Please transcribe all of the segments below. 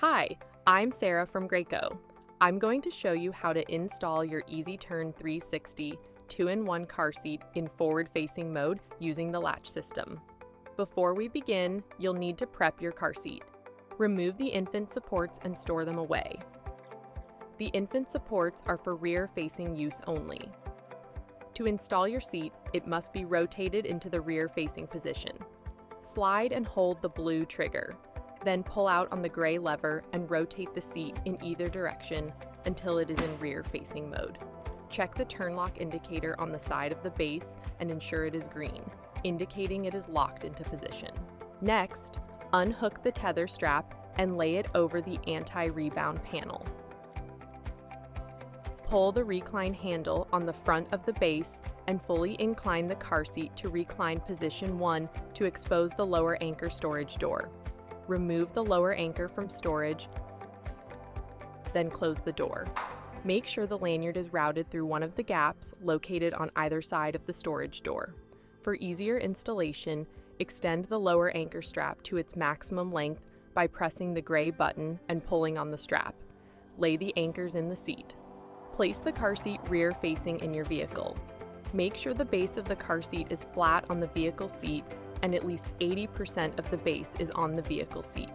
Hi, I'm Sarah from Graco. I'm going to show you how to install your EasyTurn 360 2-in-1 car seat in forward-facing mode using the latch system. Before we begin, you'll need to prep your car seat. Remove the infant supports and store them away. The infant supports are for rear-facing use only. To install your seat, it must be rotated into the rear-facing position. Slide and hold the blue trigger. Then pull out on the gray lever and rotate the seat in either direction until it is in rear-facing mode. Check the turn lock indicator on the side of the base and ensure it is green, indicating it is locked into position. Next, unhook the tether strap and lay it over the anti-rebound panel. Pull the recline handle on the front of the base and fully incline the car seat to recline position 1 to expose the lower anchor storage door. Remove the lower anchor from storage, then close the door. Make sure the lanyard is routed through one of the gaps located on either side of the storage door. For easier installation, extend the lower anchor strap to its maximum length by pressing the gray button and pulling on the strap. Lay the anchors in the seat. Place the car seat rear-facing in your vehicle. Make sure the base of the car seat is flat on the vehicle seat and at least 80% of the base is on the vehicle seat.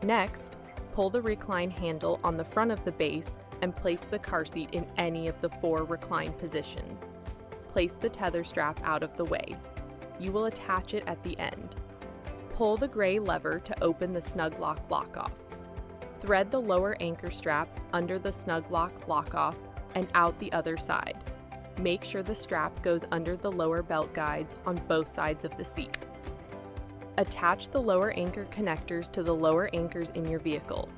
Next, pull the recline handle on the front of the base and place the car seat in any of the 4 recline positions. Place the tether strap out of the way. You will attach it at the end. Pull the gray lever to open the snug lock lock-off. Thread the lower anchor strap under the snug lock lock-off and out the other side. Make sure the strap goes under the lower belt guides on both sides of the seat. Attach the lower anchor connectors to the lower anchors in your vehicle.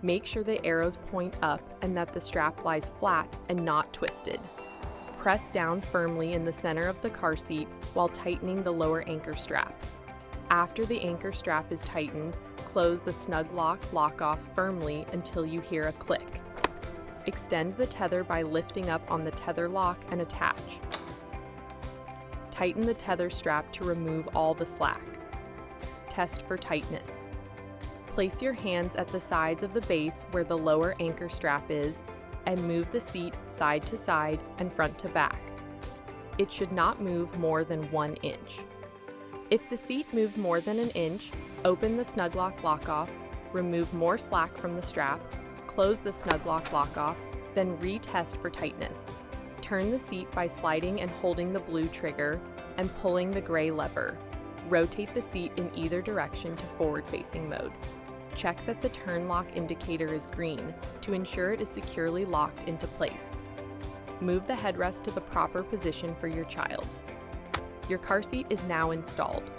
Make sure the arrows point up and that the strap lies flat and not twisted. Press down firmly in the center of the car seat while tightening the lower anchor strap. After the anchor strap is tightened, close the snug lock lock-off firmly until you hear a click. Extend the tether by lifting up on the tether lock and attach. Tighten the tether strap to remove all the slack. Test for tightness. Place your hands at the sides of the base where the lower anchor strap is and move the seat side to side and front to back. It should not move more than 1 inch. If the seat moves more than 1 inch, open the snug lock lock-off, remove more slack from the strap, close the snug lock lock-off, then retest for tightness. Turn the seat by sliding and holding the blue trigger and pulling the gray lever. Rotate the seat in either direction to forward-facing mode. Check that the turn lock indicator is green to ensure it is securely locked into place. Move the headrest to the proper position for your child. Your car seat is now installed.